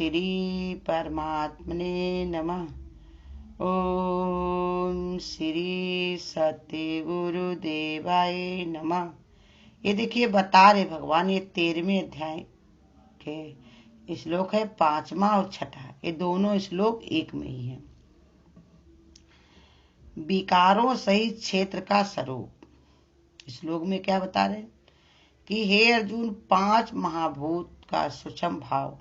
श्री परमात्मने नमः। ओम श्री सत्य गुरुदेवाय नमः। ये देखिए बता रहे भगवान, ये 13वें अध्याय के श्लोक है, 5वां और 6वां। ये दोनों श्लोक एक में ही है। विकारों सहित क्षेत्र का स्वरूप। श्लोक में क्या बता रहे कि हे अर्जुन, 5 महाभूत का सूक्ष्म भाव,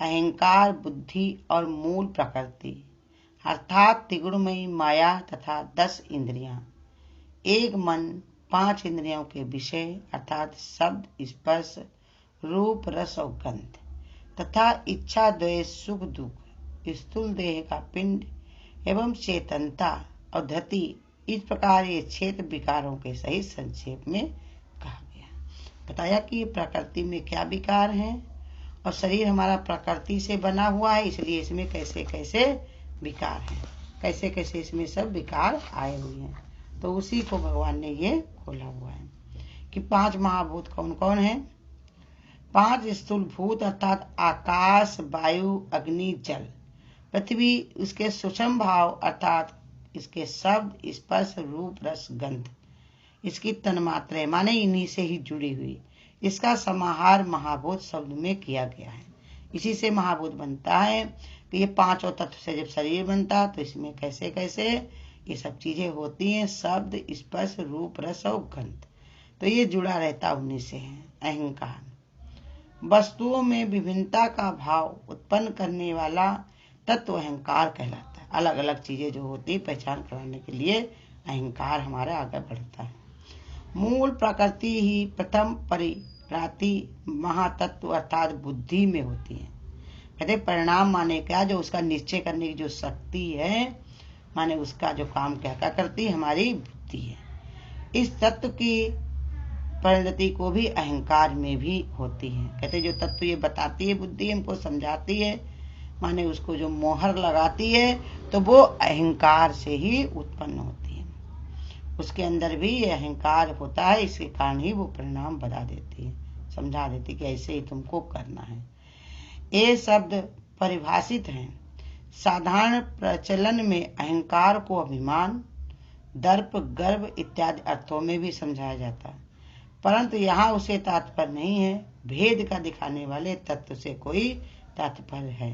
अहंकार, बुद्धि और मूल प्रकृति अर्थात त्रिगुणमयी माया तथा 10 इंद्रियां, एक मन, 5 इंद्रियों के विषय अर्थात शब्द, स्पर्श, रूप, रस और गंध तथा इच्छा, द्वेष, सुख, दुख, स्थूल देह का पिंड एवं चेतनता और धति, इस प्रकार ये क्षेत्र विकारों के सहित संक्षेप में कहा गया। बताया कि ये प्रकृति में क्या विकार हैं और शरीर हमारा प्रकृति से बना हुआ है, इसलिए इसमें कैसे कैसे विकार हैं, कैसे कैसे इसमें सब विकार आए हुए हैं। तो उसी को भगवान ने ये खोला हुआ है कि 5 महाभूत कौन कौन है। 5 स्थूल भूत अर्थात आकाश, वायु, अग्नि, जल, पृथ्वी, उसके सूक्ष्म भाव अर्थात इसके शब्द, स्पर्श, रूप, रस, गंध, इसकी तन्मात्राएं माने इन्हीं से ही जुड़ी हुई, इसका समाहार महाभूत शब्द में किया गया है। इसी से महाभूत बनता है कि ये 5 तत्व से जब शरीर बनता है तो इसमें कैसे कैसे ये सब चीजें होती हैं, शब्द, स्पर्श, रूप, रस और गंध, तो ये जुड़ा रहता उन्हीं से है। अहंकार वस्तुओं में विभिन्नता का भाव उत्पन्न करने वाला तत्व अहंकार कहलाता है। अलग अलग चीजें जो होती पहचान कराने के लिए अहंकार हमारा आगे बढ़ता है। मूल प्रकृति ही प्रथम परिराति महातत्व अर्थात बुद्धि में होती है। कहते परिणाम माने क्या, जो उसका निश्चय करने की जो शक्ति है, माने उसका जो काम क्या क्या करती है, हमारी बुद्धि है। इस तत्व की परिणति को भी अहंकार में भी होती है। कहते जो तत्व ये बताती है बुद्धि, हमको समझाती है, माने उसको जो मोहर लगाती है, तो वो अहंकार से ही उत्पन्न होती है। उसके अंदर भी ये अहंकार होता है, इसके कारण ही वो परिणाम बता देती है, समझा देती है कि ऐसे ही तुमको करना है। ये शब्द परिभाषित हैं। साधारण प्रचलन में अहंकार को अभिमान, दर्प, गर्व इत्यादि अर्थों में भी समझाया जाता है, परंतु यहाँ उसे तात्पर्य नहीं है। भेद का दिखाने वाले तत्व से कोई तात्पर्य है।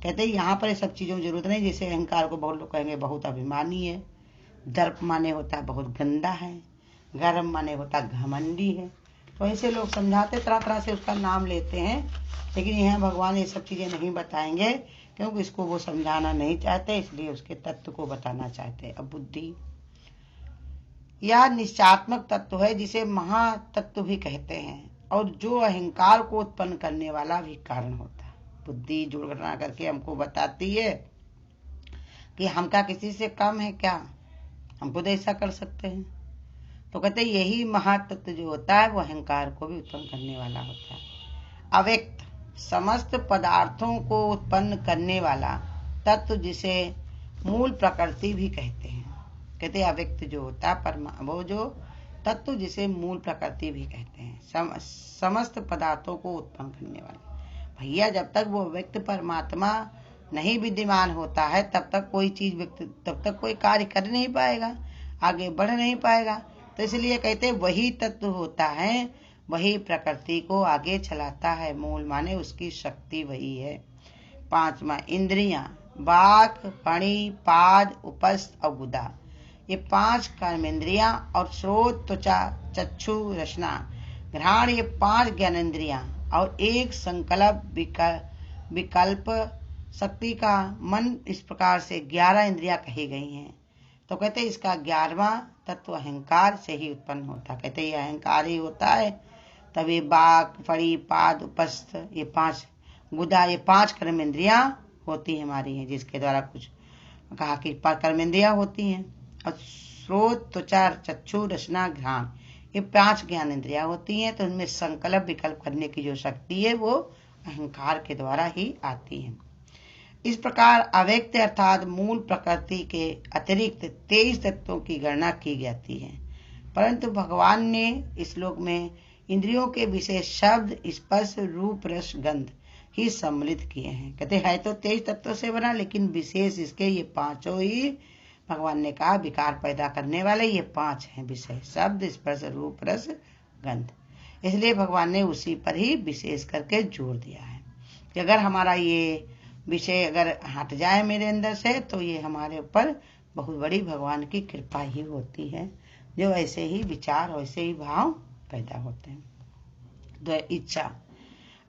कहते हैं यहाँ पर सब चीजों की जरूरत नहीं। जैसे अहंकार को बहुत लोग कहेंगे बहुत अभिमानी है, दर्प माने होता है बहुत गंदा है, गर्व माने होता घमंडी है, तो ऐसे लोग समझाते तरह तरह से उसका नाम लेते हैं। लेकिन यहाँ भगवान ये सब चीजें नहीं बताएंगे क्योंकि इसको वो समझाना नहीं चाहते, इसलिए उसके तत्व को बताना चाहते हैं। अब बुद्धि यह निश्चयात्मक तत्व है जिसे महातत्व भी कहते हैं और जो अहंकार को उत्पन्न करने वाला भी कारण होता है। बुद्धि जुड़ना करके हमको बताती है कि हम क्या किसी से कम है क्या, हम खुद ऐसा कर सकते हैं। तो कहते यही महातत्व जो होता है वो अहंकार को भी उत्पन्न करने वाला होता है। अव्यक्त समस्त पदार्थों को उत्पन्न करने वाला तत्व जिसे मूल प्रकृति भी कहते हैं। कहते अव्यक्त जो होता है वो जो तत्व जिसे मूल प्रकृति भी कहते हैं, समस्त पदार्थों को उत्पन्न करने वाले। भैया जब तक वो व्यक्त परमात्मा नहीं विद्यमान होता है तब तक कोई चीज व्यक्त, तब तक कोई कार्य कर नहीं पाएगा, आगे बढ़ नहीं पाएगा। तो इसलिए कहते वही तत्व होता है, वही प्रकृति को आगे चलाता है। मूल माने उसकी शक्ति वही है। 5वां इंद्रियां, वाक, पाणी, पाद, उपस्थ और गुदा, ये 5 कर्मेंद्रियां और श्रोत, त्वचा, चक्षु, रसना, घ्राण, ये 5 ज्ञानेंद्रियां और एक संकल्प विकल्प शक्ति का मन, इस प्रकार से 11 इंद्रियां कही गई हैं। तो कहते इसका 11वां तत्व अहंकार से ही उत्पन्न होता। कहते ये अहंकार ही होता है, तभी बाक, फड़ी, पाद, उपस्थ, ये 5 गुदा, ये 5 कर्मेंद्रियां होती हमारी हैं, जिसके द्वारा कुछ कहा कि कर्मेंद्रियां होती हैं। और श्रोत, त्वचा, चक्षु, रसना, घ्राण, ये 5 ज्ञानेंद्रियां होती हैं। तो उनमें संकल्प विकल्प करने की जो शक्ति है वो अहंकार के द्वारा ही आती है। इस प्रकार अव्यक्त अर्थात मूल प्रकृति के अतिरिक्त 23 तत्वों की गणना की जाती है, परंतु भगवान ने इस श्लोक में इंद्रियों के विशेष शब्द, स्पर्श, रूप, रस, गंध, ही सम्मिलित किए हैं। कहते है तो 23 तत्वों से बना, लेकिन विशेष इसके ये पांचों ही भगवान ने कहा विकार पैदा करने वाले ये 5 हैं विषय, शब्द, स्पर्श, रूप, रस, गंध। इसलिए भगवान ने उसी पर ही विशेष करके जोर दिया है कि अगर हमारा ये विषय अगर हट जाए मेरे अंदर से तो ये हमारे ऊपर बहुत बड़ी भगवान की कृपा ही होती है, जो ऐसे ही विचार वैसे ही भाव पैदा होते हैं। तो इच्छा,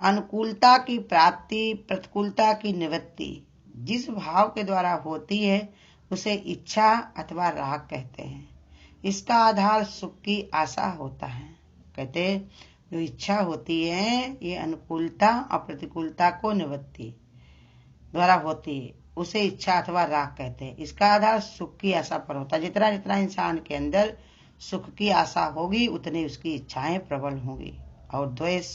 अनुकूलता की प्राप्ति, प्रतिकूलता की निवृत्ति जिस भाव के द्वारा होती है उसे इच्छा अथवा राग कहते हैं। इसका आधार सुख की आशा होता है। कहते जो इच्छा होती है ये अनुकूलता और प्रतिकूलता को निवृत्ति द्वारा होती है, उसे इच्छा अथवा राग कहते हैं। इसका आधार सुख की आशा पर होता है। जितना जितना इंसान के अंदर सुख की आशा होगी उतनी उसकी इच्छाएं प्रबल होंगी। और द्वेष,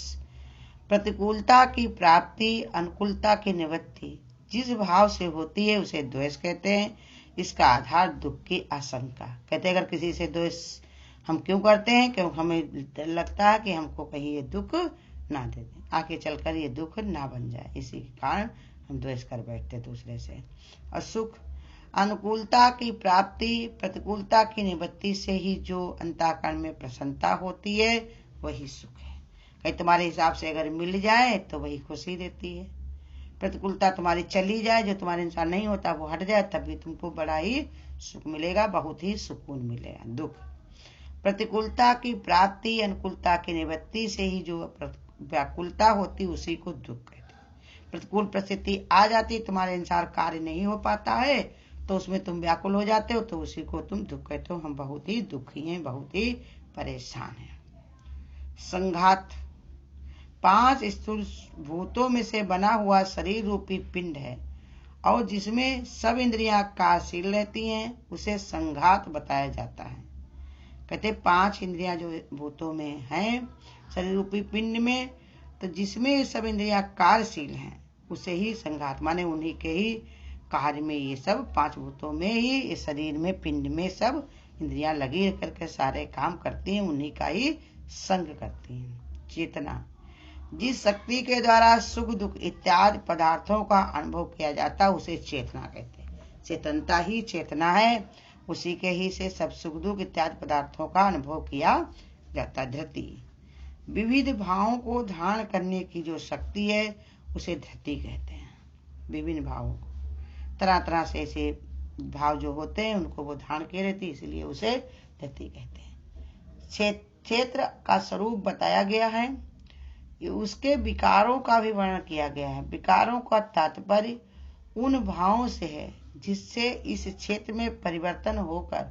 प्रतिकूलता की प्राप्ति, अनुकूलता की निवृत्ति जिस भाव से होती है उसे द्वेष कहते हैं। इसका आधार दुख की आशंका। कहते हैं अगर किसी से द्वेष हम क्यों करते हैं, क्योंकि हमें डर लगता है कि हमको कहीं ये दुख ना दे दे, आगे चलकर ये दुख ना बन जाए, इसी के कारण हम द्वेष कर बैठते दूसरे से। और सुख, अनुकूलता की प्राप्ति, प्रतिकूलता की निवृत्ति से ही जो अंतःकरण में प्रसन्नता होती है वही सुख है। कहीं तुम्हारे हिसाब से अगर मिल जाए तो वही खुशी देती है। प्रतिकूलता तुम्हारी चली जाए, जो तुम्हारे अनुसार नहीं होता वो हट जाए, तभी तुमको बड़ा ही सुख मिलेगा, बहुत ही सुकून मिलेगा। दुख, प्रतिकूलता की प्राप्ति, अनुकूलता की निवृत्ति से ही जो व्याकुलता होती उसी को दुख कहते हैं। प्रतिकूल परिस्थिति आ जाती, तुम्हारे अनुसार कार्य नहीं हो पाता है तो उसमें तुम व्याकुल हो जाते हो, तो उसी को तुम दुख कहते हो। हम बहुत ही दुखी हैं, बहुत ही परेशान हैं। संघात, 5 स्थूल भूतों में से बना हुआ शरीर रूपी पिंड है और जिसमें सब इंद्रियां कार्यशील रहती हैं, उसे संघात बताया जाता है। कहते 5 इंद्रियां जो भूतों में हैं शरीर रूपी पिंड में, तो जिसमें सब इंद्रियां कार्यशील हैं उसे ही संघात, माने उन्हीं के ही कार्य में ये सब 5 भूतों में ही इस शरीर में पिंड में सब इंद्रियां लगी करके सारे काम करती हैं, उन्हीं का ही संग करती हैं। चेतना, जिस शक्ति के द्वारा सुख दुख इत्यादि पदार्थों का अनुभव किया जाता है उसे चेतना कहते हैं। चेतनता ही चेतना है, उसी के ही से सब सुख दुख इत्यादि पदार्थों का अनुभव किया जाता। धृति, विविध भावों को धारण करने की जो शक्ति है उसे धृति कहते हैं। विभिन्न भावों को, तरह तरह से ऐसे भाव जो होते हैं उनको वो धारण किए रहती, इसलिए उसे धृति कहते हैं। क्षेत्र का स्वरूप बताया गया है, उसके विकारों का भी वर्णन किया गया है। विकारों का तात्पर्य उन भावों से है जिससे इस क्षेत्र में परिवर्तन होकर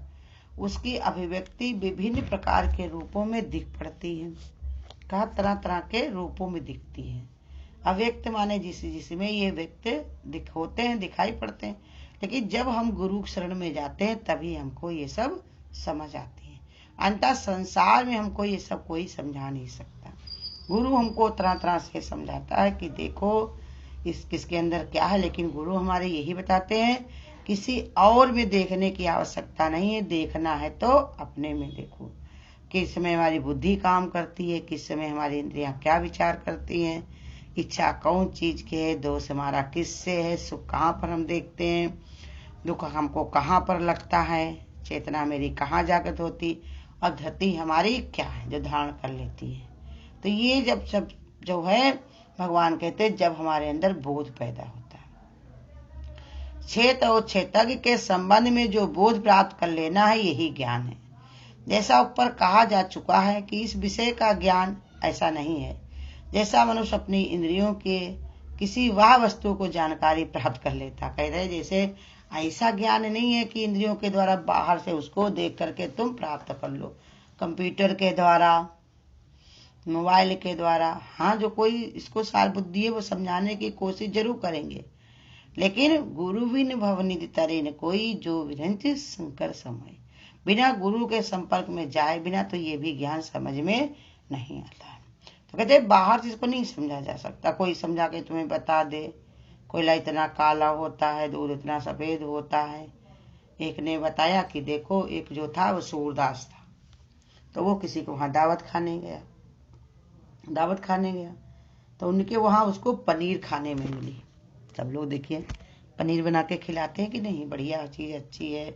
उसकी अभिव्यक्ति विभिन्न प्रकार के रूपों में दिख पड़ती है। कहा तरह तरह के रूपों में दिखती है। अव्यक्त माने जिसमें ये व्यक्त होते हैं, दिखाई पड़ते हैं, लेकिन जब हम गुरु शरण में जाते हैं तभी हमको ये सब समझ आती है। अंततः संसार में हमको ये सब कोई समझा नहीं सकता। गुरु हमको तरह तरह से समझाता है कि देखो किसके अंदर क्या है, लेकिन गुरु हमारे यही बताते हैं किसी और में देखने की आवश्यकता नहीं है, देखना है तो अपने में देखो। किस समय हमारी बुद्धि काम करती है, किस समय हमारी इंद्रियां क्या विचार करती हैं, इच्छा कौन चीज की है, दोष हमारा किससे है, सुख कहाँ पर हम देखते हैं, दुख हमको कहाँ पर लगता है, चेतना मेरी कहाँ जागृत होती, और धृति हमारी क्या है जो धारण कर लेती है। तो ये जब सब जो है भगवान कहते हैं जब हमारे अंदर बोध पैदा होता है, क्षेत्र और क्षेत्रज्ञ के संबंध में जो बोध प्राप्त कर लेना है यही ज्ञान है। जैसा ऊपर कहा जा चुका है कि इस विषय का ज्ञान ऐसा नहीं है जैसा मनुष्य अपनी इंद्रियों के किसी वह वस्तु को जानकारी प्राप्त कर लेता। कह रहे जैसे ऐसा ज्ञान नहीं है कि इंद्रियों के द्वारा बाहर से उसको देख करके तुम प्राप्त कर लो, कंप्यूटर के द्वारा, मोबाइल के द्वारा। हाँ, जो कोई इसको सार बुद्धि है वो समझाने की कोशिश जरूर करेंगे, लेकिन गुरु बिन भवनिधि तरे न कोई जो विरंच शंकर समय, बिना गुरु के संपर्क में जाए बिना तो ये भी ज्ञान समझ में नहीं आता है। तो कहते बाहर से इसको नहीं समझा जा सकता, कोई समझा के तुम्हें बता दे कोयला इतना काला होता है, दूध इतना सफेद होता है। एक ने बताया कि देखो एक जो था वो सूरदास था, तो वो किसी को वहां दावत खाने गया, तो उनके वहाँ उसको पनीर खाने में मिली। सब लोग देखिए पनीर बना के खिलाते हैं कि नहीं, बढ़िया चीज़, अच्छी है,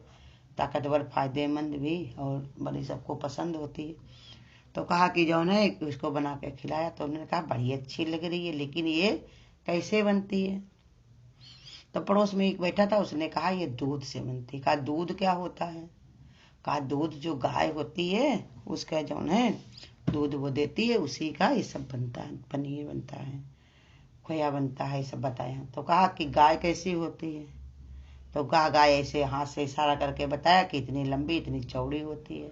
ताकतवर, फायदेमंद भी, और बड़ी सबको पसंद होती है। तो कहा कि जो है उसको बना के खिलाया, तो उन्होंने कहा बड़ी अच्छी लग रही है, लेकिन ये कैसे बनती है? तो पड़ोस में एक बैठा था, उसने कहा ये दूध से बनती है। कहा दूध क्या होता है? कहा दूध जो गाय होती है उसका जो है दूध वो देती है, उसी का ये सब बनता है, पनीर बनता है, खोया बनता है, ये सब बताया। तो कहा कि गाय कैसी होती है? तो कहा गाय ऐसे हाथ से इशारा करके बताया कि इतनी लंबी, इतनी चौड़ी होती है,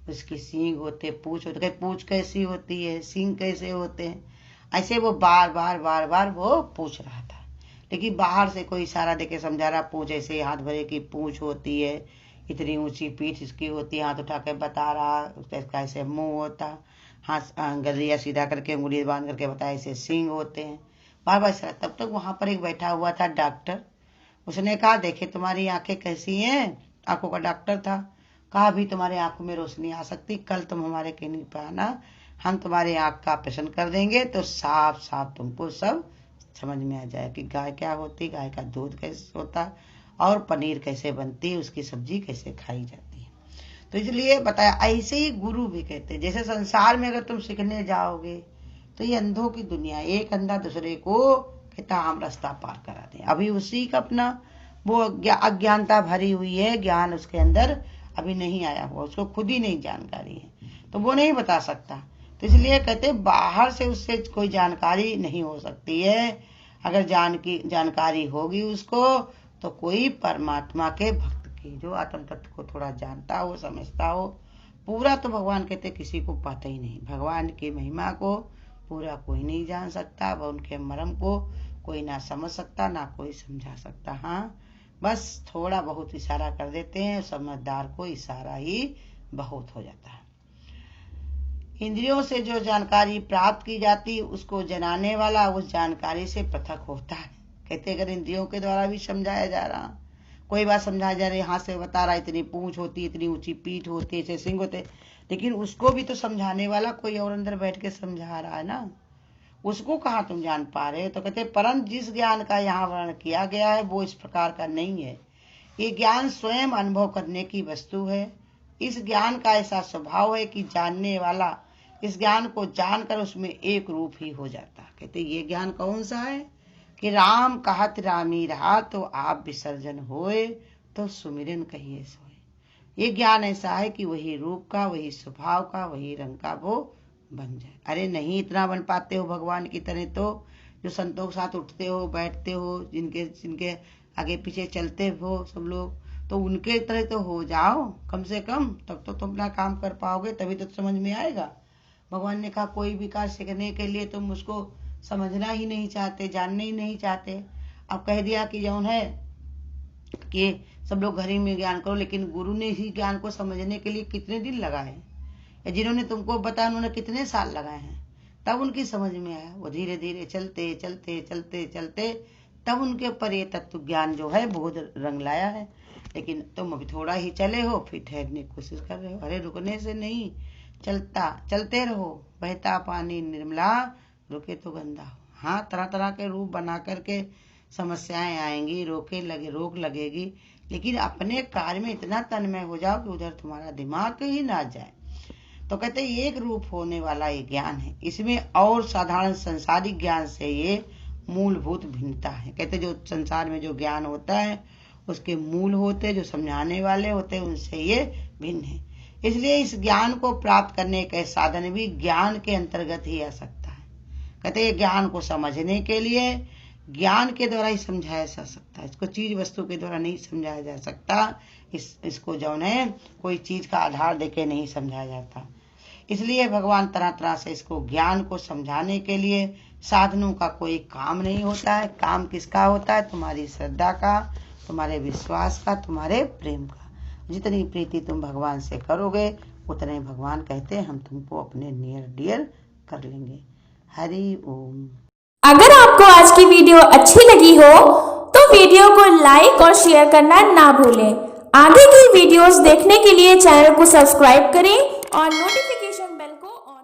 उसकी सींग होते, पूंछ होते। पूंछ कैसी होती है, सींग कैसे होते हैं, ऐसे वो बार बार वो पूछ रहा था। लेकिन बाहर से कोई इशारा देके समझा रहा, पूंछ ऐसे हाथ भरे की पूंछ होती है, इतनी ऊंची पीठ इसकी होती है, हाथ उठा के बता रहा, उसका ऐसे मुंह होता, हाथ गलिया सीधा करके उंगली बांध करके बताया ऐसे सींग होते हैं, बार बार इशारा। तब तक वहां पर एक बैठा हुआ था डॉक्टर। उसने कहा देखे तुम्हारी आंखें कैसी हैं, आंखों का डॉक्टर था। कहा अभी तुम्हारे आंखों में रोशनी आ सकती, कल तुम हमारे क्लिनिक पर आना, हम तुम्हारे आंख का ऑपरेशन कर देंगे, तो साफ साफ तुमको सब समझ में आ जाए कि गाय क्या होती, गाय का दूध कैसे होता, और पनीर कैसे बनती, उसकी सब्जी कैसे खाई जाती है। तो इसलिए बताया। ऐसे ही गुरु भी कहते हैं, जैसे संसार में अगर तुम सीखने जाओगे तो ये अंधों की दुनिया, एक अंधा दूसरे को कहता हम रास्ता पार करा दें। अभी उसी का अपना वो अज्ञानता भरी हुई है, ज्ञान उसके अंदर अभी नहीं आया हुआ, उसको खुद ही नहीं जानकारी है, तो वो नहीं बता सकता। तो इसलिए कहते बाहर से उससे कोई जानकारी नहीं हो सकती है। अगर जानकारी होगी उसको, तो कोई परमात्मा के भक्त की, जो आत्म तत्व को थोड़ा जानता हो, समझता हो, पूरा तो भगवान कहते किसी को पाता ही नहीं। भगवान की महिमा को पूरा कोई नहीं जान सकता, वह उनके मर्म को कोई ना समझ सकता, ना कोई समझा सकता। हाँ, बस थोड़ा बहुत इशारा कर देते हैं, समझदार को इशारा ही बहुत हो जाता है। इंद्रियों से जो जानकारी प्राप्त की जाती उसको जनाने वाला उस जानकारी से पृथक होता है। कहते अगर इंद्रियों के द्वारा भी समझाया जा रहा, कोई बात समझाया जा रही, हाथ से बता रहा इतनी पूंछ होती, इतनी ऊंची पीठ होती, ऐसे सिंग होते, लेकिन उसको भी तो समझाने वाला कोई और अंदर बैठ के समझा रहा है ना, उसको कहाँ तुम जान पा रहे हो? तो कहते परंतु जिस ज्ञान का यहाँ वर्णन किया गया है वो इस प्रकार का नहीं है। ये ज्ञान स्वयं अनुभव करने की वस्तु है। इस ज्ञान का ऐसा स्वभाव है कि जानने वाला इस ज्ञान को जानकर उसमें एक रूप ही हो जाता। कहते ये ज्ञान कौन सा है कि राम कहत रामी रहा, तो आप विसर्जन होए, तो सुमिरन कहिए सोए। ये ज्ञान ऐसा है कि वही रूप का, वही स्वभाव का, वही रंग का वो बन जाए। अरे नहीं इतना बन पाते हो भगवान की तरह, तो जो संतों के साथ उठते हो, बैठते हो, जिनके आगे पीछे चलते हो सब लोग, तो उनके तरह तो हो जाओ कम से कम, तब तो तुम अपना काम कर पाओगे, तभी तो समझ में आएगा। भगवान ने कहा कोई भी कार्य सीखने के लिए तुम उसको समझना ही नहीं चाहते, जानना ही नहीं चाहते। अब कह दिया कि जौन है कि सब लोग घर ही में ज्ञान करो, लेकिन गुरु ने इसी ज्ञान को समझने के लिए कितने दिन लगाए, या जिन्होंने तुमको बताया उन्होंने कितने साल लगाए हैं, तब उनकी समझ में आया। वो धीरे धीरे चलते चलते चलते चलते तब उनके ऊपर ये तत्व ज्ञान जो है बहुत रंग लाया है। लेकिन तुम अभी थोड़ा ही चले हो, फिर ठहरने की कोशिश कर रहे हो। अरे रुकने से नहीं, चलते रहो, बहता पानी निर्मला, रुके तो गंदा हो। हाँ, तरह तरह के रूप बना करके समस्याएं आएंगी, रोक लगेगी, लेकिन अपने कार्य में इतना तन्मय हो जाओ कि उधर तुम्हारा दिमाग ही ना जाए। तो कहते एक रूप होने वाला ये ज्ञान है, इसमें और साधारण संसारिक ज्ञान से ये मूलभूत भिन्नता है। कहते जो संसार में जो ज्ञान होता है उसके मूल होते, जो समझाने वाले होते, उनसे ये भिन्न है। इसलिए इस ज्ञान को प्राप्त करने का साधन भी ज्ञान के अंतर्गत ही आ सकता है। कहते हैं ज्ञान को समझने के लिए ज्ञान के द्वारा ही समझाया जा सकता है, इसको चीज वस्तु के द्वारा नहीं समझाया जा सकता। इसको जौन है कोई चीज का आधार देके नहीं समझाया जाता। इसलिए भगवान तरह तरह से इसको ज्ञान को समझाने के लिए साधनों का कोई काम नहीं होता है। काम किसका होता है? तुम्हारी श्रद्धा का, तुम्हारे विश्वास का, तुम्हारे प्रेम का। जितनी प्रीति तुम भगवान से करोगे उतने भगवान कहते हैं हम तुमको अपने नियर डियर कर लेंगे। हरि ओम। अगर आपको आज की वीडियो अच्छी लगी हो तो वीडियो को लाइक और शेयर करना ना भूलें। आगे की वीडियोस देखने के लिए चैनल को सब्सक्राइब करें और नोटिफिकेशन बेल को ऑन